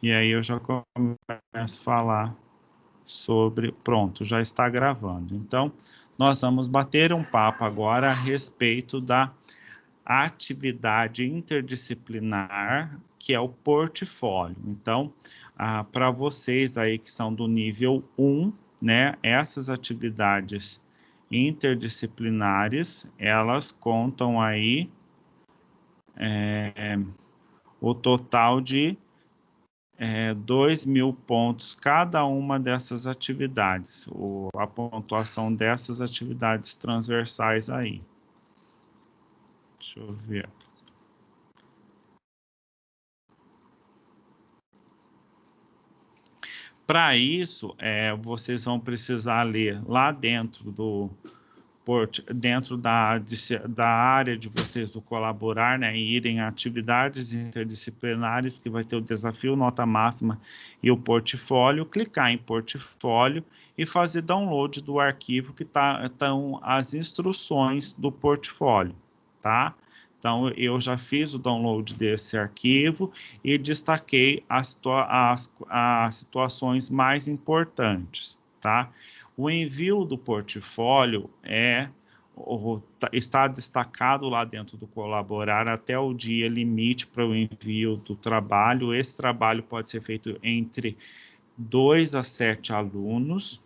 E aí eu já começo a falar sobre... Pronto, já está gravando. Então, nós vamos bater um papo agora a respeito da atividade interdisciplinar, que é o portfólio. Então, para vocês aí que são do nível 1, né, essas atividades interdisciplinares, elas contam aí o total de 2.000 pontos cada uma dessas atividades, a pontuação dessas atividades transversais aí. Deixa eu ver. Para isso, vocês vão precisar ler lá dentro dentro da área de vocês do colaborar, né, e irem a atividades interdisciplinares, que vai ter o desafio nota máxima e o portfólio, clicar em portfólio e fazer download do arquivo que estão as instruções do portfólio, tá? Então, eu já fiz o download desse arquivo e destaquei as situações mais importantes, tá? O envio do portfólio está destacado lá dentro do colaborar até o dia limite para o envio do trabalho. Esse trabalho pode ser feito entre 2 a 7 alunos,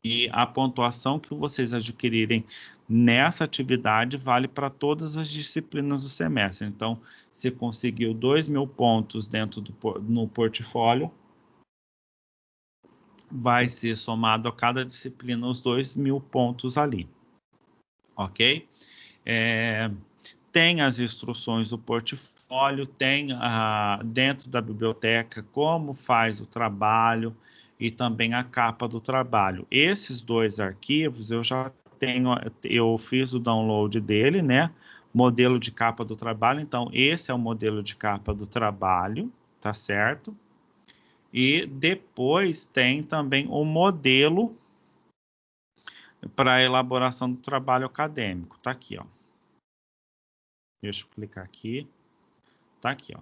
e a pontuação que vocês adquirirem nessa atividade vale para todas as disciplinas do semestre. Então, se conseguiu 2.000 pontos no portfólio, vai ser somado a cada disciplina os 2.000 pontos ali, ok? Tem as instruções do portfólio, tem dentro da biblioteca como faz o trabalho e também a capa do trabalho. Esses dois arquivos eu fiz o download dele, né? Modelo de capa do trabalho, então esse é o modelo de capa do trabalho, tá certo? E depois tem também o modelo para a elaboração do trabalho acadêmico. Tá aqui, ó. Deixa eu clicar aqui. Tá aqui, ó.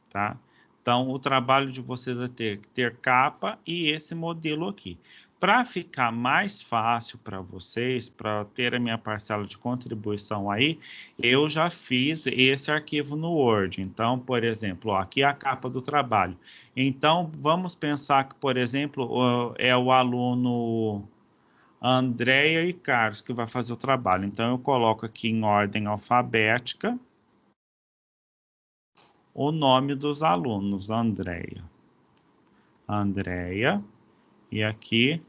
Tá? Então, o trabalho de vocês vai ter capa e esse modelo aqui. Para ficar mais fácil para vocês, para ter a minha parcela de contribuição aí, eu já fiz esse arquivo no Word. Então, por exemplo, ó, aqui é a capa do trabalho. Então, vamos pensar que, por exemplo, é o aluno Andréia e Carlos que vai fazer o trabalho. Então, eu coloco aqui em ordem alfabética o nome dos alunos, Andréia, e aqui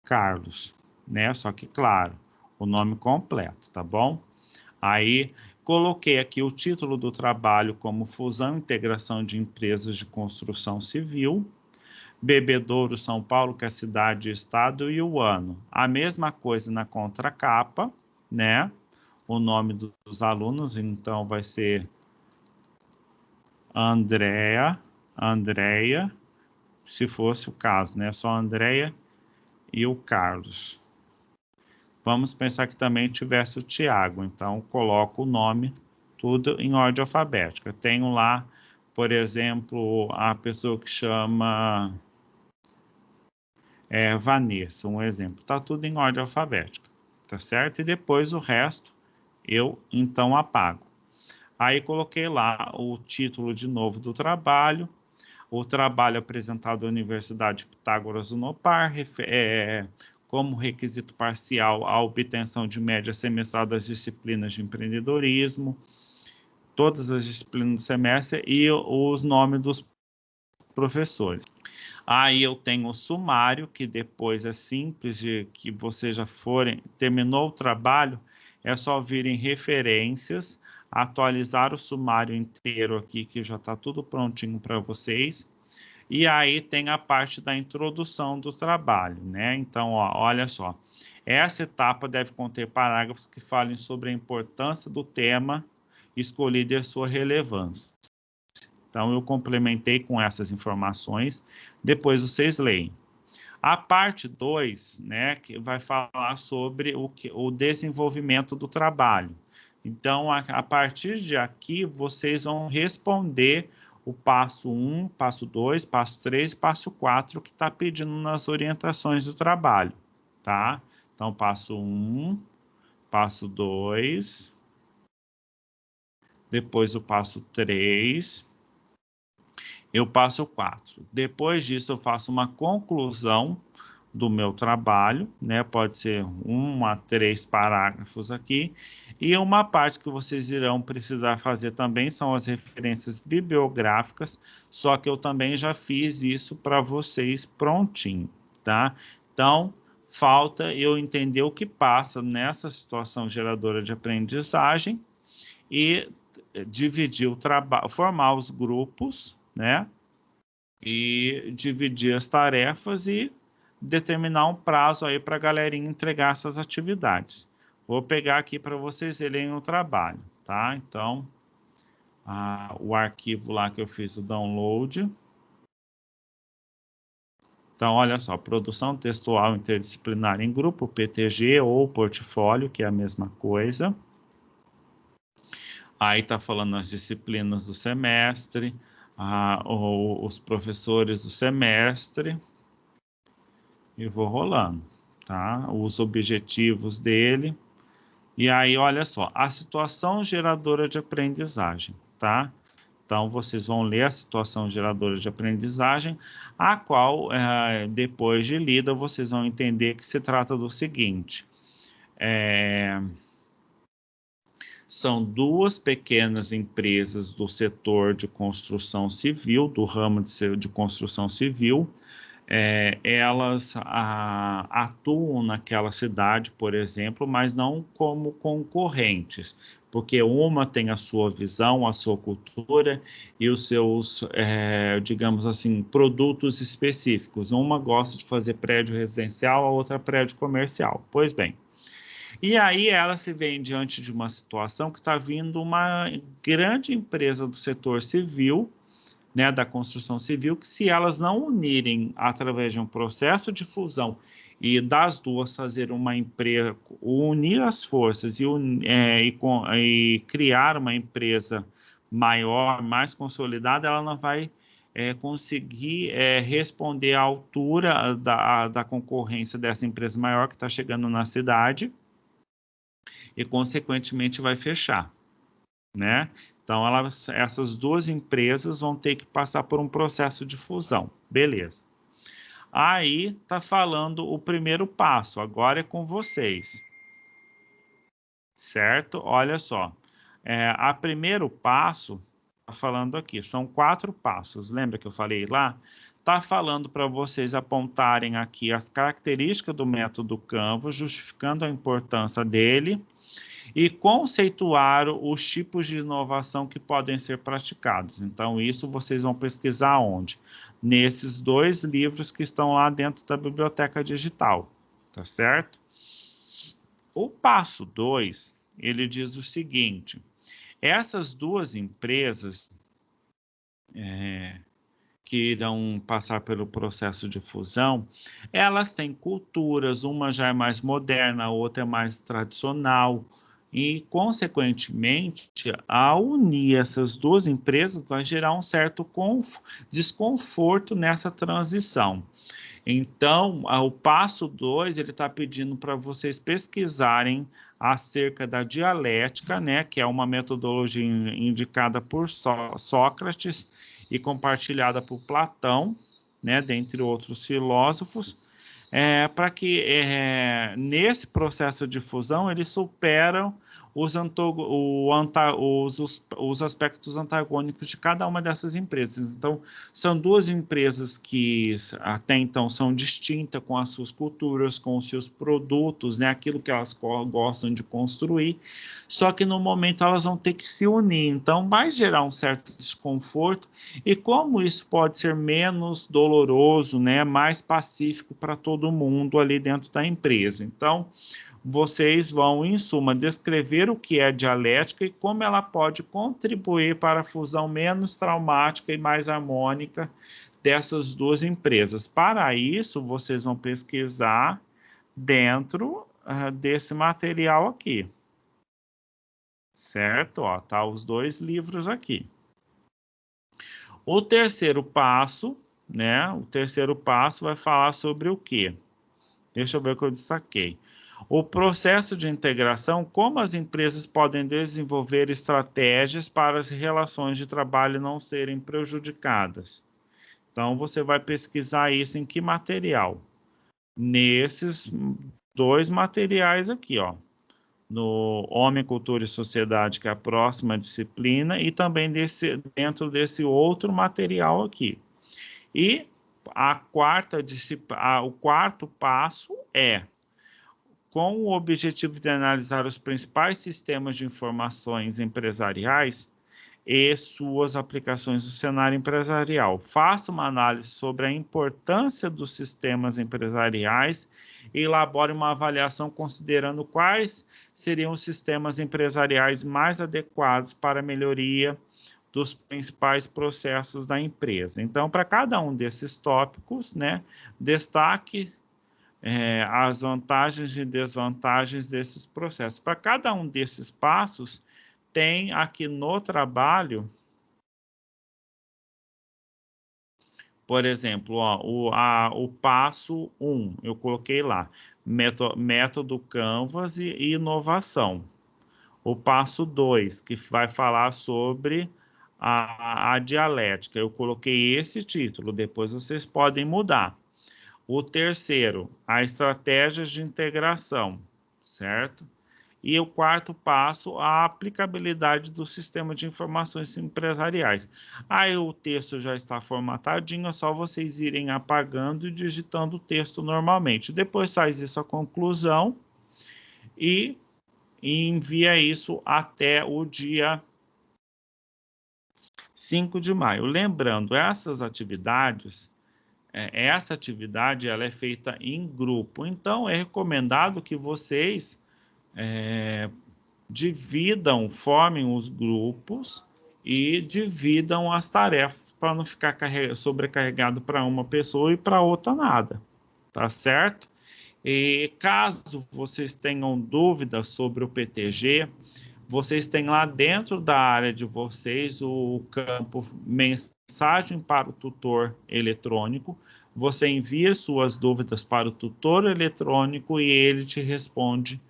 Carlos, né? Só que, claro, o nome completo, tá bom? Aí, coloquei aqui o título do trabalho como Fusão e Integração de Empresas de Construção Civil, Bebedouro, São Paulo, que é a cidade e estado, e o ano. A mesma coisa na contracapa, né? O nome dos alunos, então vai ser Andréia, se fosse o caso, né? Só a Andréia e o Carlos. Vamos pensar que também tivesse o Tiago, então coloco o nome tudo em ordem alfabética. Tenho lá, por exemplo, a pessoa que chama Vanessa, um exemplo. Tá tudo em ordem alfabética, tá certo? E depois o resto eu então apago. Aí coloquei lá o título de novo do trabalho, o trabalho apresentado à Universidade Pitágoras do Nopar, como requisito parcial a obtenção de média semestral das disciplinas de empreendedorismo, todas as disciplinas do semestre e os nomes dos professores. Aí eu tenho o sumário, que depois é simples, de que vocês já terminou o trabalho, é só vir em referências, atualizar o sumário inteiro aqui, que já está tudo prontinho para vocês. E aí tem a parte da introdução do trabalho, né? Então, ó, olha só. Essa etapa deve conter parágrafos que falem sobre a importância do tema escolhido e a sua relevância. Então, eu complementei com essas informações, depois vocês leem. A parte 2, né, que vai falar sobre o desenvolvimento do trabalho. Então, a partir de aqui, vocês vão responder o passo 1, passo 2, passo 3, passo 4, que está pedindo nas orientações do trabalho, tá? Então, passo 1, passo 2, depois o passo 3, e o passo 4. Depois disso, eu faço uma conclusão do meu trabalho, né? Pode ser 1 a 3 parágrafos aqui. E uma parte que vocês irão precisar fazer também são as referências bibliográficas, só que eu também já fiz isso para vocês prontinho, tá? Então, falta eu entender o que passa nessa situação geradora de aprendizagem e dividir o trabalho, formar os grupos, né? E dividir as tarefas e determinar um prazo aí para a galerinha entregar essas atividades. Vou pegar aqui para vocês verem o trabalho, tá? Então, o arquivo lá que eu fiz o download. Então, olha só, produção textual interdisciplinar em grupo, PTG ou portfólio, que é a mesma coisa. Aí está falando as disciplinas do semestre, os professores do semestre, e vou rolando, tá? Os objetivos dele. E aí, olha só, a situação geradora de aprendizagem, tá? Então, vocês vão ler a situação geradora de aprendizagem, a qual, depois de lida, vocês vão entender que se trata do seguinte. São duas pequenas empresas do setor de construção civil, do ramo de construção civil. Elas atuam naquela cidade, por exemplo, mas não como concorrentes, porque uma tem a sua visão, a sua cultura e os seus, digamos assim, produtos específicos. Uma gosta de fazer prédio residencial, a outra prédio comercial. Pois bem, e aí ela se vê diante de uma situação que está vindo uma grande empresa do setor civil, né, da construção civil, que se elas não unirem através de um processo de fusão e das duas fazer uma empresa, unir as forças e criar uma empresa maior, mais consolidada, ela não vai conseguir responder à altura da concorrência dessa empresa maior que está chegando na cidade e, consequentemente, vai fechar, né? Então, essas duas empresas vão ter que passar por um processo de fusão. Beleza. Aí, está falando o primeiro passo. Agora é com vocês. Certo? Olha só. A primeiro passo, está falando aqui, são 4 passos. Lembra que eu falei lá? Está falando para vocês apontarem aqui as características do método Canvas, justificando a importância dele, e conceituar os tipos de inovação que podem ser praticados. Então, isso vocês vão pesquisar onde? Nesses 2 livros que estão lá dentro da biblioteca digital, tá certo? O passo 2, ele diz o seguinte: essas 2 empresas que irão passar pelo processo de fusão, elas têm culturas, uma já é mais moderna, a outra é mais tradicional, e, consequentemente, ao unir essas 2 empresas, vai gerar um certo desconforto nessa transição. Então, o passo 2, ele está pedindo para vocês pesquisarem acerca da dialética, né, que é uma metodologia indicada por Sócrates e compartilhada por Platão, né, dentre outros filósofos, para que nesse processo de fusão eles superam os aspectos antagônicos de cada uma dessas empresas. Então, são 2 empresas que até então são distintas, com as suas culturas, com os seus produtos, né, aquilo que elas gostam de construir, só que no momento elas vão ter que se unir. Então, vai gerar um certo desconforto, e como isso pode ser menos doloroso, né, mais pacífico para todo mundo ali dentro da empresa. Então, vocês vão, em suma, descrever o que é dialética e como ela pode contribuir para a fusão menos traumática e mais harmônica dessas 2 empresas. Para isso, vocês vão pesquisar dentro desse material aqui. Certo? Ó, tá os 2 livros aqui. O terceiro passo, né? O terceiro passo vai falar sobre o quê? Deixa eu ver o que eu destaquei. O processo de integração, como as empresas podem desenvolver estratégias para as relações de trabalho não serem prejudicadas. Então, você vai pesquisar isso em que material? Nesses dois materiais aqui, ó. No Homem, Cultura e Sociedade, que é a próxima disciplina, e também dentro desse outro material aqui. E o quarto passo é, com o objetivo de analisar os principais sistemas de informações empresariais e suas aplicações no cenário empresarial. Faça uma análise sobre a importância dos sistemas empresariais e elabore uma avaliação considerando quais seriam os sistemas empresariais mais adequados para a melhoria dos principais processos da empresa. Então, para cada um desses tópicos, né, destaque as vantagens e desvantagens desses processos. Para cada um desses passos, tem aqui no trabalho, por exemplo, ó, o passo 1, eu coloquei lá, método Canvas e inovação. O passo 2, que vai falar sobre a dialética, eu coloquei esse título, depois vocês podem mudar. O terceiro, a estratégias de integração, certo? E o quarto passo, a aplicabilidade do sistema de informações empresariais. Aí o texto já está formatadinho, é só vocês irem apagando e digitando o texto normalmente. Depois faz isso a conclusão e envia isso até o dia 5 de maio. Lembrando, essa atividade ela é feita em grupo, então é recomendado que vocês formem os grupos e dividam as tarefas para não ficar sobrecarregado para uma pessoa e para outra nada, tá certo? E caso vocês tenham dúvidas sobre o PTG, vocês têm lá dentro da área de vocês o campo mensagem para o tutor eletrônico. Você envia suas dúvidas para o tutor eletrônico e ele te responde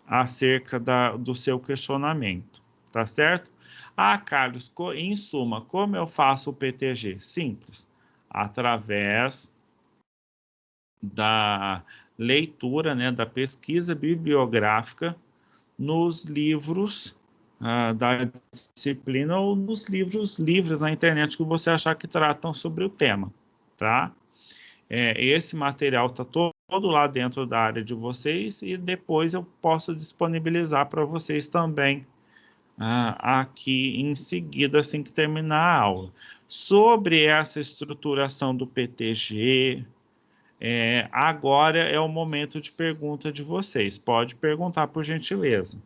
acerca do seu questionamento, tá certo? Ah, Carlos, em suma, como eu faço o PTG? Simples, através da leitura, né, da pesquisa bibliográfica nos livros da disciplina ou nos livros livres na internet que você achar que tratam sobre o tema, tá? Esse material está todo lá dentro da área de vocês e depois eu posso disponibilizar para vocês também aqui em seguida, assim que terminar a aula. Sobre essa estruturação do PTG, agora é o momento de pergunta de vocês. Pode perguntar, por gentileza.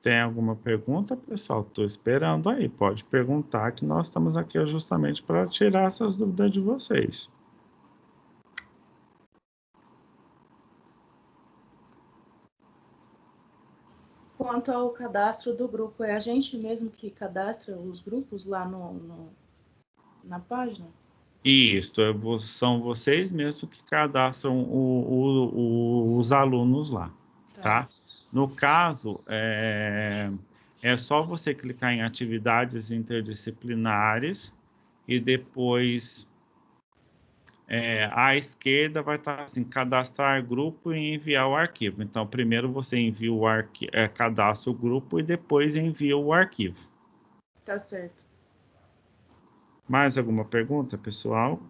Tem alguma pergunta, pessoal? Estou esperando aí. Pode perguntar que nós estamos aqui justamente para tirar essas dúvidas de vocês. Quanto ao cadastro do grupo, é a gente mesmo que cadastra os grupos lá na página? Isso, são vocês mesmos que cadastram os alunos lá, tá? No caso, é só você clicar em atividades interdisciplinares e depois à esquerda vai estar assim, cadastrar grupo e enviar o arquivo. Então, primeiro você envia cadastra o grupo e depois envia o arquivo. Tá certo. Mais alguma pergunta, pessoal?